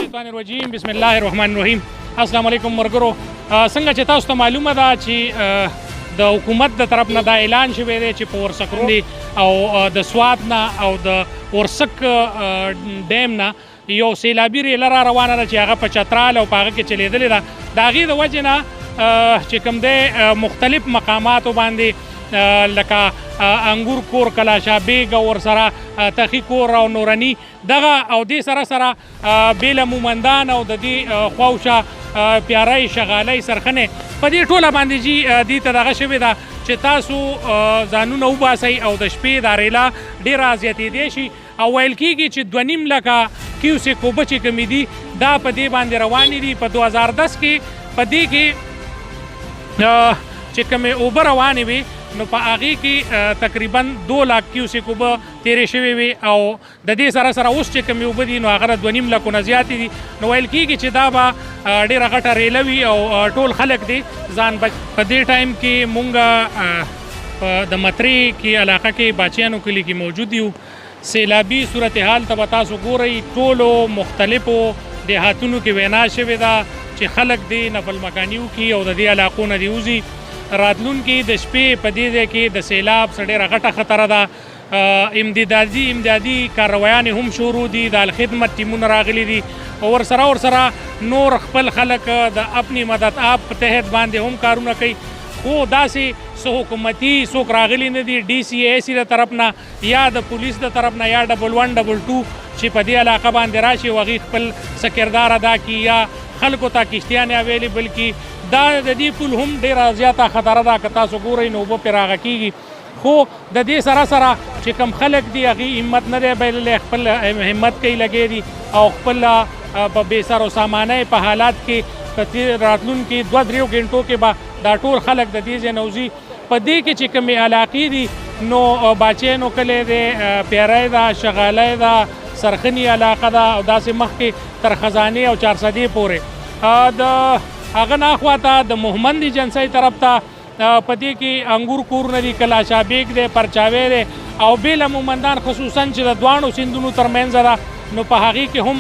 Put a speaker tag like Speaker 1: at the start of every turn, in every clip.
Speaker 1: الشیطان الرجیم بسم الله الرحمن الرحیم. السلام علیکم مرګرو. څنګه چې تاسو ته معلومه ده چې د حکومت د طرف نه دا اعلان شوی دی چې په ورسک روندې او د سوات نه او د ورسک ډیم نه یو سیلابي ریله را روانه ده چې هغه په چترال او په هغه کې چلیدلې ده. د هغې د وجې نه چې کوم دی مختلف مقاماتو باندې لکه انګور کور کلاشا بیګ او ورسره تخی کور او نورني دغه او دې سره سره بیله مومندان او د دې خواوشا پیارای شغالۍ سرخنې په دې ټوله باندې جي دې ته دغه شوې ده چې تاسو ځانونه وباسئ او د شپې دا ریله ډېره زیاتېدی شي او ویل کېږي چې 2.5 لکه کیوسک اوبه چې کومې دي دا په دې باندې روانې دي. په 2010 کې په دې کې چې کومې اوبه روانې وي نو په هغې کې تقریبا 2 لک کیوسک اوبه تېرې شوې وي او د دې سره سره اوس چې کومې اوبه دي نو هغه د 2.5 لکو نه زیاتې دي. نو ویل کېږي چې دا به ډېره غټه ریله وي او ټول خلک دی ځان بچ. په دې ټایم کې مونږ د مترې کې علاقه کې باچیانو کلي کې موجود یو. سیلابي صورتحال ته به تاسو ګورئ ټولو مختلفو دیهاتونو کې وینا شوې ده چې خلک دی نفل مکاني وکړي او د دې علاقو نه دې وځي. راتلونکي د شپې په دې ځای کې د سیلاب څخه ډېره غټه خطره ده. امدادي کارویانې هم شروع دي، د الخدمت ټیمونه راغلي دي او ورسره نور خپل خلک د اپنی مدد آپ په تحت باندې هم کارونه کوي. خو داسې څه حکومتي څوک راغلي نه دي DCAC د طرف نه یا د پولیس د طرف نه یا 112 چې په دې علاقه باندې راشي او هغې خپل څه کردار ادا کړي یا خلکو ته کشتیانې اویلیبل کړي. دا د دې پل هم ډېره زیاته خطره ده که تاسو ګورئ نو اوبه پرې راغه کېږي. خو د دې سره سره چې کوم خلک دي هغې همت نه دی بایللی، خپل همت کوي لګی دي او خپل په بې سر و سامانۍ په حالات کې راتلونکي 2-3 غنټو کې به دا ټول خلک د دې ځای نه وځي. په دې کې چې کومې علاقې دي نو باچینو کلی دی، پیری ده، شغالۍ ده، سرخني علاقه ده او داسې مخکې تر خزانې او چارسدې پورې. د هغه نه خواته د محمد ایجنسۍ طرف ته په دې کې انګور کورونه دي، کلاشا بیګ دی، پرچاوی دی او بیله مومندان خصوصا چې د دواړو سیندونو ترمنځ ده نو په هغې کې هم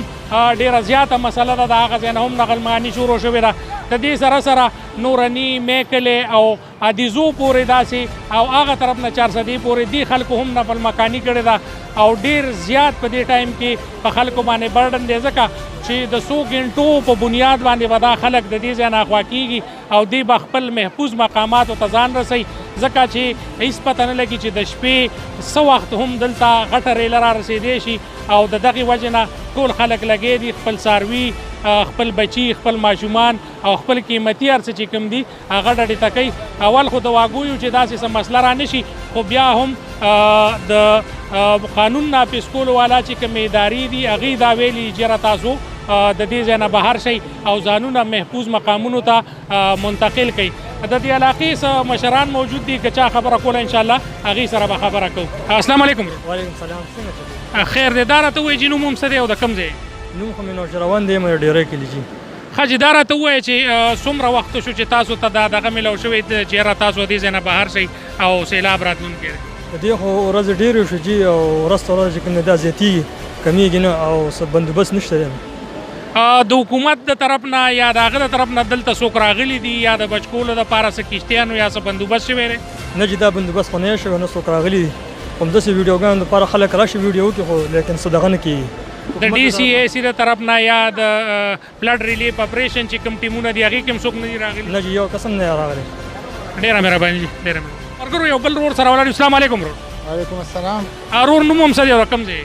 Speaker 1: ډېره زیاته مسله ده. د هغه ځای نه هم نقلماني شروع شوې ده. د دې سره سره نورني، میکلې او عدیزو پورې داسې او هغه طرف نه چارسدې پورې دې خلکو هم نفل مکاني کړې ده او ډېر زیات په دې ټایم کې په خلکو باندې برډن دی ځکه چې د 100 غنټو په بنیاد باندې به دا خلک د دې ځای نه اغوا کېږي او دوی به خپل محفوظ مقاماتو ته ځان رسوي ځکه چې هېڅ پته نه لګي چې د شپې څه وخت هم دلته غټه ریله را رسېدی شي او د دغې وجې نه ټول خلک لګی دي، خپل څاروي، خپل بچي، خپل ماشومان او خپل قیمتي هر څه چې کوم دي هغه ډډې ته کوي. اول خو د واګویو چې داسې څه مسله را نه شي خو بیا هم د قانون نافظ کولو والا چې کومې ادارې دي هغې دا ویلي چې تاسو د دې ځای نه بهر شئ او ځانونه محفوظ مقامونو ته منتقل کړئ. د دې علاقې څه مشران موجود دي که چا خبره کوله انشاءالله هغې سره به خبره کوو. السلام علیکم.
Speaker 2: وعلیکم السلام. څنګه
Speaker 1: خیر دی؟ دا راته ووایي چې نوم هم څه دی او د کوم ځای؟
Speaker 2: نوم خو مې نوشروان دی، مې ډېری کلي جي.
Speaker 1: ښه جي دا راته ووایه چې څومره وخت شو چې تاسو ته دا دغه میلاو شوی چې یاره تاسو دې ځای نه بهر شئ او سیلاب راتلونکی دی؟
Speaker 2: د دې خو ورځې ډېرې شو جي او ورځ ته ورځ چې کوم دی دا زیاتېږي، کمیږي نه او څه بندوبست نشته دی.
Speaker 1: د حکومت د طرف نه یا د هغه د طرف نه دلته څوک راغلي دي یا د بچ کولو دپاره څه کشتیانو یا څه بندوبست شوی دی؟
Speaker 2: نه جي دا بندوبست خو نه شوی، نه څوک راغلي دي. همداسې ویډیوګانو دپاره خلک راشي ویډیو وکړي خو لیکن څه دغه نه کېږي.
Speaker 1: د DCAC د طرف نه یا د فلډ ریلیف اپریشن چې کوم ټیمونه دي هغې کې هم څوک نه دي راغلي؟
Speaker 2: نه جي یو قسم نه راغلی.
Speaker 1: ډېره مهرباني جي، ډېره مهرباني. ملګرو یو بل رور سره ولاړ یو. السلام علیکم رور.
Speaker 3: وعلیکم السلام.
Speaker 1: رور نوم هم څه دی او د کوم ځای؟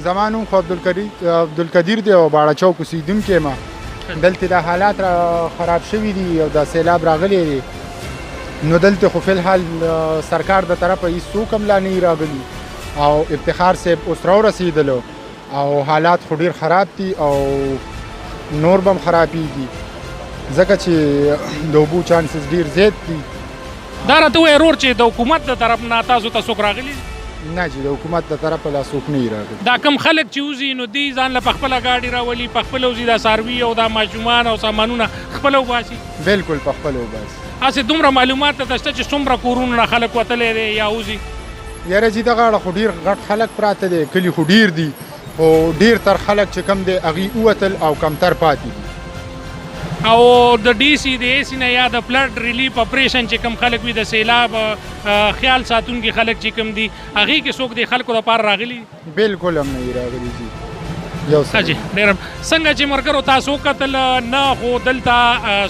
Speaker 3: زما نوم خو عبدالقدیر دی او باړه چوک اوسېدونکی یم. دلته د حالات خراب شوي دي او د سیلاب راغلی دی نو دلته خو فلحال سرکار د طرفه هېڅ څوک هم لا نه راغلي او افتخار صاحب اوس راورسېدلو او حالات خو ډېر خراب دي او نور به هم خرابېږي ځکه چې د اوبو چانسز ډېر زیات دي.
Speaker 1: دا راته ووایه رور چې د حکومت د طرف نه تاسو ته څوک راغلي دي؟
Speaker 3: نه جي د حکومت د طرفه لا څوک نه راغلي.
Speaker 1: دا کم خلک چې وځي نو دوی ځان له په خپله گاډي راولي، په خپله وځي دا څاروي او دا ماشومان او سامانونه خپله وباسي؟
Speaker 3: بلکل په خپله وباسي.
Speaker 1: هسې دومره معلومات ته شته چې څومره کورونو نه خلک وتلی دی یا وځي؟
Speaker 3: یاره جي دغه اړه خو ډېر غټ خلک پراته دی، کلي خو ډېر دي خو ډیر تر خلک چې کم دی هغې ووتل او کمتر پاتې دي.
Speaker 1: او د ډي سي د اے سي نه یا د فلډ ریلیف اپریشن چې کوم خلک وي د سیلاب خیال ساتونکي خلک چې کوم دي هغې کې څوک د خلکو دپاره راغلي؟
Speaker 3: بالکل هم نه راغلي دي.
Speaker 1: حاجي ډېر څنګه چې ملګرو تاسو وکتل نه خو دلته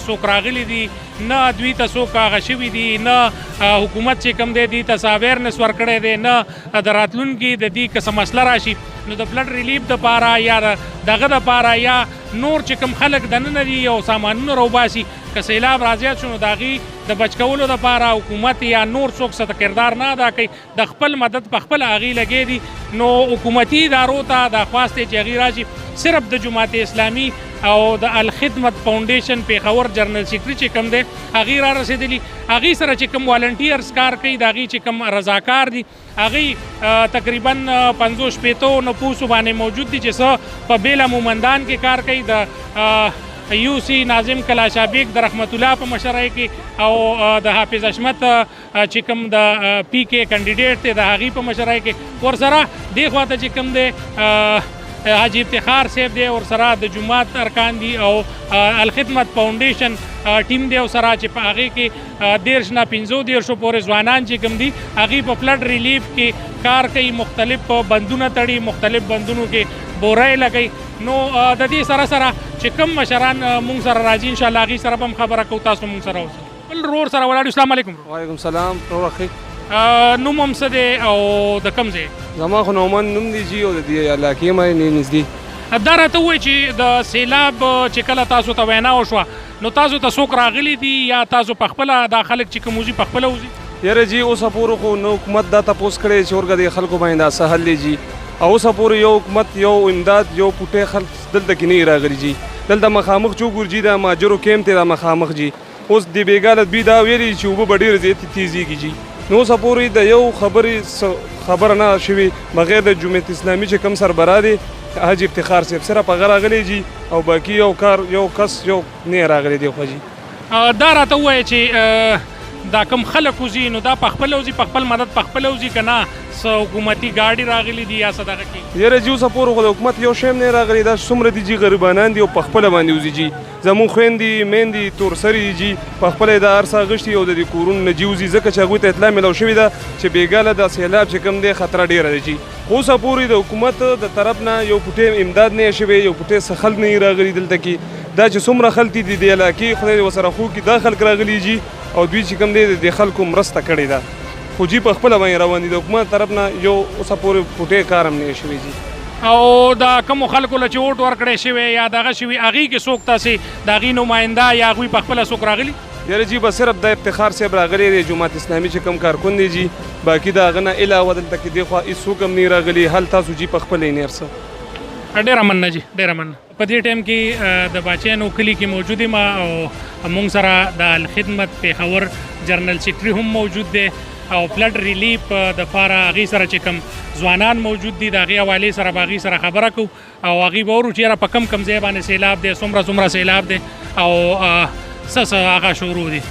Speaker 1: څوک راغلي دي نه دوی ته څوک هغه شوي دي نه حکومت چې کوم دی دوی ته څه اویرنس ورکړی دی نه د راتلونکي د دې که څه مسله راشي نو د فلډ ریلیف دپاره یا دغه دپاره یا نور چې کوم خلک دننه دي او سامانونه راوباسي که سیلاب رازیات شو نو د هغې د بچ کولو دپاره حکومت یا نور څوک څه کردار نه ادا کوي د خپل مدد په خپله هغې لګی دي نو حکومتي ادارو ته دا خواست دی چې هغې راشي صرف د جماعت اسلامي او د الخدمت فاونډیشن پیښور جنرل سیکرټري چې کوم دی هغې را رسېدلي هغې سره چې کوم والنټیرز کار کوي د هغې چې کوم رضاکار دي هغې تقریبا 50-60 نفوسو باندې موجود دي چې څه په بیله مومندان کې کار کوي د یو سی ناظم کلاشا بیگ د رحمت الله په مشرۍ کې او د حافظ حشمت چې کوم د پی کې کینډیډیټ دی د هغې په مشرۍ کې ورسره دې خوا ته چې کوم دی حاجی افتخار صاحب دی ورسره د جماعت ارکان دي او الخدمت فاونډیشن ټیم دی ورسره چې په هغې کې 10 نه 15 پورې ځوانان چې کوم دي هغې په فلډ ریلیف کې کار کوي مختلف بندونه تړي مختلف بندونو کې بورۍ لګوي نو د دې سره سره چې کوم مشران مونږ سره راځي انشاءالله هغې سره به هم خبره کوو تاسو مونږ سره اوسئ بل رور سره ولاړ السلام علیکم.
Speaker 4: وعلیکم سلام. رور ښه
Speaker 1: نوم هم څه دی او د کوم ځای؟
Speaker 4: زما خو نومن نوم دی جي او د دې علاقې ما نږدې.
Speaker 1: دا راته ووایي چې د سیلاب چې کله تاسو ته وینا وشوه نو تاسو ته څوک راغلي دي یا تاسو پخپله دا خلک چې کوم وځي پخپله وځي؟
Speaker 4: یاره جي اوسه پورې خو نو حکومت دا تپوس کړی چې ورګه د خلکو باندې دا څه حل دی جي او اوسه پورې یو حکومت یو امداد یو پوټی خلک دلته کې نه راغلي جي دلته مخامخ چې وګورو جي د مهاجرو کیمپ دی دا مخامخ جي اوس د بېګا دوی دا ویلي چې اوبه به ډېرې زیاتې تیزېږي جي نو اوسه پورې د یو خبره نه شوې بغیر د جمعیت اسلامي چې کوم سربراه دی حاجي افتخار صاحب صرف هغه راغلی جي او باقي یو کس نه راغلی دی خو جي.
Speaker 1: دا راته ووایه چې دا کوم خلک وځي نو دا پخپله وځي په خپل مدد پخپله وځي که نه څه حکومتي ګاډي راغلي دي یا څه دغه کې؟
Speaker 4: یاره جي اوسه پورې خو د حکومت یو شی هم نه راغلی دا څومره دي جي غریبانان دي او پخپله باندې وځي جي زموږ خویندې میندې تورسرې دي جي پخپله یې د هر څه اخیستي او د دې کورونو نه جي وځي ځکه چې هغوی ته اطلاع میلاو شوې ده چې بېګا له د سیلاب چې کوم دی خطره ډېره ده جي خو اوسه پورې د حکومت د طرف نه یو پوټی امداد نه شوی یو پوټی څه خلک نه راغلي دلته کې دا چې څومره خلک دي د علاقې خدای ورسره خو کې دا خلک راغلي جي او دوی چې کوم دی د خلکو مرسته کړې ده خو جي په خپله باندې روان دي د حکومت طرف نه یو اوسه پورې پوټی کار هم نه شوی جي.
Speaker 1: او دا کومو خلکو له چې ووټ ورکړی شوی یا دغه شوي هغې کې څوک تاسې د هغې نماینده یا هغوی پخپله څوک راغلي؟
Speaker 4: یاره جي بس صرف د افتخار صاحب راغلی دی جماعت اسلامي چې کوم کارکون دی جي باقي د هغه نه علاوه دلته کې دېخوا هېڅوک هم نه راغلي هل تاسو جي پخپله یې نه څه.
Speaker 1: ډېره مننه جي ډېره مننه. په دې ټایم کې د باچیانو کلي کې موجود یم او موږ سره د الخدمت پیښور جنرل سیکرټري هم موجود دی او فلډ ریلیف دپاره هغې سره چې کوم ځوانان موجود دي د هغې حوالې سره به هغې سره خبره کوو او هغې به ورو چې یاره په کم ځای باندې سیلاب دی څومره سیلاب دی او څه هغه شروع دي.
Speaker 5: بسم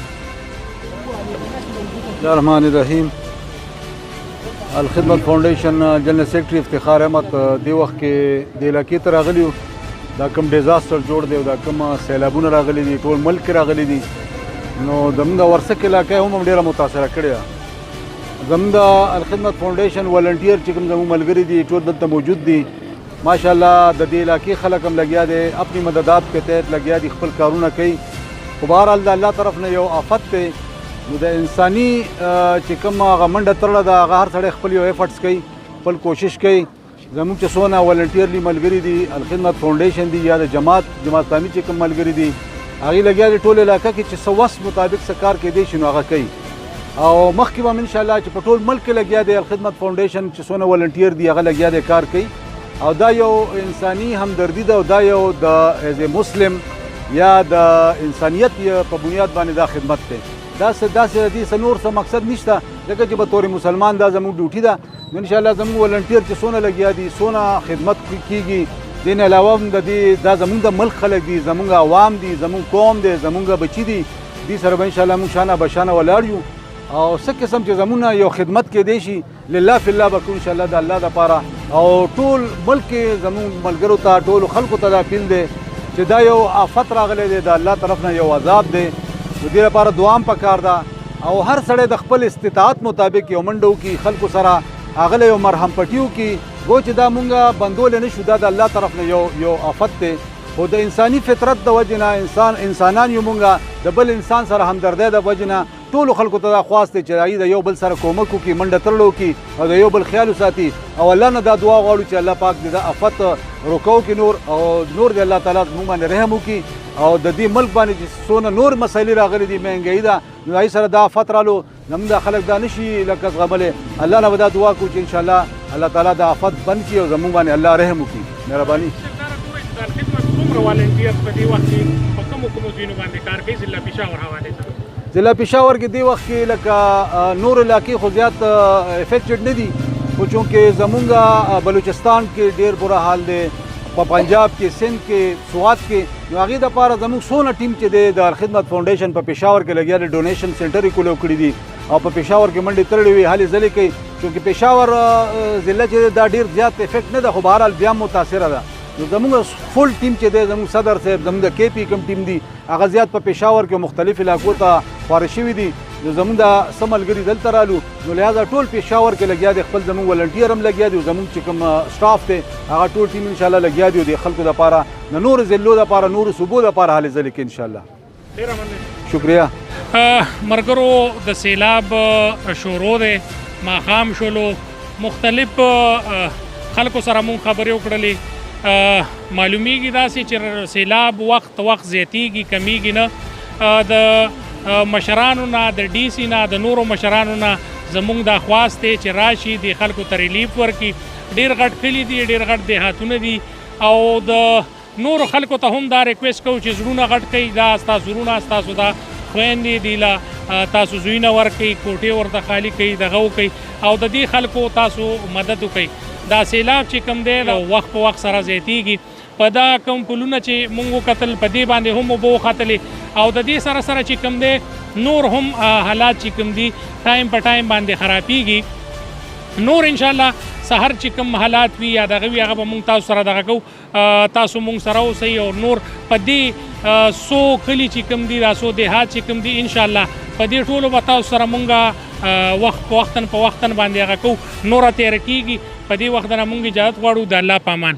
Speaker 5: الله الرحمن الرحیم. الخدمت فاونډیشن جنرل سیکرټري افتخار احمد دې وخت کې د علاقې ته راغلي وو دا کوم ډیزاسټر جوړ دی او دا کوم سیلابونه راغلي دي ټول ملک کې راغلي دي نو زموږ د ورسک علاقه هم ډېره متاثره کړې ده. زموږ د الخدمت فاونډیشن والنټیر چې کوم زموږ ملګري دي ټول دلته موجود دي ماشاءالله د دې علاقې خلک هم لګیا دي اپنی مددات کے تحت لګیا دي خپل کارونه کوي خو بهرحال د الله طرف نه یو آفت دی نو د انساني چې کوم هغه منډه تړله ده هغه هر سړی خپل یو ایفرټس کوي خپل کوشش کوي زموږ چې څونه والنټیرلی ملګري دي الخدمت فاونډیشن دي یا د جماعت اسلامي چې کوم ملګري دي هغې لګیا دي ټول علاقه کې چې څه وس مطابق څه کار کیدی شي نو هغه کوي او مخکې به هم انشاءالله چې په ټول ملک کې لګیا دی الخدمت فاونډیشن چې څونه والنټیر دي هغه لګیا دی کار کوي او دا یو انساني همدردي ده او دا یو د ایز مسلم یا د انسانیت په بنیاد باندې دا خدمت دی داسې دې څه نور څه مقصد نشته ځکه چې به طور مسلمان دا زموږ ډیوټي ده نو انشاءالله زموږ والنټیر چې څونه لګیا دي څونه خدمت کیږي دې نه علاوه هم د دې دا زموږ د ملک خلک دي زموږ عوام دي زموږ قوم دی زموږ بچي دي دې سره به انشاءالله موږ شانه بشانه ولاړ یو او څه قسم چې زموږ یو خدمت کیدی شي لله فی الله به کوو انشاءالله د الله دپاره او ټول ملک کې زموږ ملګرو ته ټولو خلکو ته دا اپیل دی چې دا یو آفت راغلی دی د الله طرف نه یو عذاب دی د دې لپاره دعا هم پکار ده او هر سړی د خپل استطاعت مطابق یو منډه وکړي خلکو سره هغه یو مرهم پټي وکړي گو چې دا مونږ بندولی نه شو دا د الله طرف نه یو آفت دی خو د انساني فطرت د وجې نه انسانان یو مونږ د بل انسان سره همدردۍ د وجې نه ټولو خلکو ته دا خواست دی چې هغوی د یو بل سره کومک وکړي منډه ترړه وکړي او د یو بل خیال وساتي او الله نه دا دعا غواړو چې الله پاک دې دا آفت روکو کړي نور دې الله تعالی زموږ باندې رحم وکړي او د دې ملک باندې چې څونه نور مسایلې راغلي دي مهنګایي ده نو هغوی سره دا آفت رالو زموږ دا خلک دا نشي لکه زغملی الله نه به دا دعا کوو چې انشاءالله الله تعالی دا آفت بند کړي او زموږ باندې الله رحم وکړي مهرباني ضلع پېښور کې دې وخت کې لکه نور علاقې خو زیات افیکټډ نه دي خو چونکې زمونږ بلوچستان کې ډېر بره حال دی په پنجاب کې سندھ کې سوات کې نو هغې دپاره زموږ څونه ټیم چې دی د الخدمت فاونډیشن په پېښور کې لګیا دی ډونیشن سینټر یې کولو کړي دي او په پېښور کې منډې تړلې وي هلې ځلې کوي چونکې پېښور ضلع چې دا ډېر زیات افیکټ نه ده خو بهرحال بیا هم متاثره ده نو زموږ فل ټیم چې دی زموږ صدر صاحب زموږ د کې پي کوم ټیم دي هغه زیات په پېښور کې مختلف علاقو ته خواره شوي دي نو زموږ د څه ملګري دلته رالو نو لهذا ټول پېښور کې لګیا دي خپل زموږ ولنټیر هم لګیا دي زموږ چې کوم سټاف دی هغه ټول ټیم انشاءالله لګیا دي د خلکو دپاره د نورو ضلعو دپاره نورو صوبو دپاره هلې ځلې کې انشاءالله شکریه
Speaker 1: مرګرو د سیلاب شروع دی ماښام شولو مختلف خلکو سره مونږ خبرې وکړلې معلومیږي داسې چې سیلاب وخت زیاتیږي کمیږي نه د مشرانو نه د ډي سي نه د نورو مشرانو نه زموږ دا خواست دی چې راشي د خلکو ته ریلیف ورکړي ډېر غټ کلي دي ډېر غټ دیهاتونه دي او د نورو خلکو ته هم دا ریکویسټ کوو چې زړونه غټ کوي دا ستاسو زړونه ستاسو دا خویندې دي لا تاسو زویونه ورکوي کوټې ورته خالي کوي دغه وکوي او د دې خلکو تاسو مدد وکوي دا سیلاب چې کوم دی وخت په وخت سره زیاتیږي په دا کوم پلونه چې مونږ وکتل په دې باندې هم اوبه وختلې او د دې سره سره چې کوم دی نور هم حالات چې کوم دي ټایم په ټایم باندې خرابیږي نور انشاءالله سحر چې کوم حالات وي یا دغه وي هغه به مونږ تاسو سره دغه کوو تاسو مونږ سره اوسئ او نور په دې څو کلي چې کوم دي دا څو دیهات چې کوم دي انشاءالله په دې ټولو به تاسو سره مونږ وخت په وختن باندې هغه کوو نوره تېره کېږي په دې وخت نه مونږ اجازت غواړو د الله په امان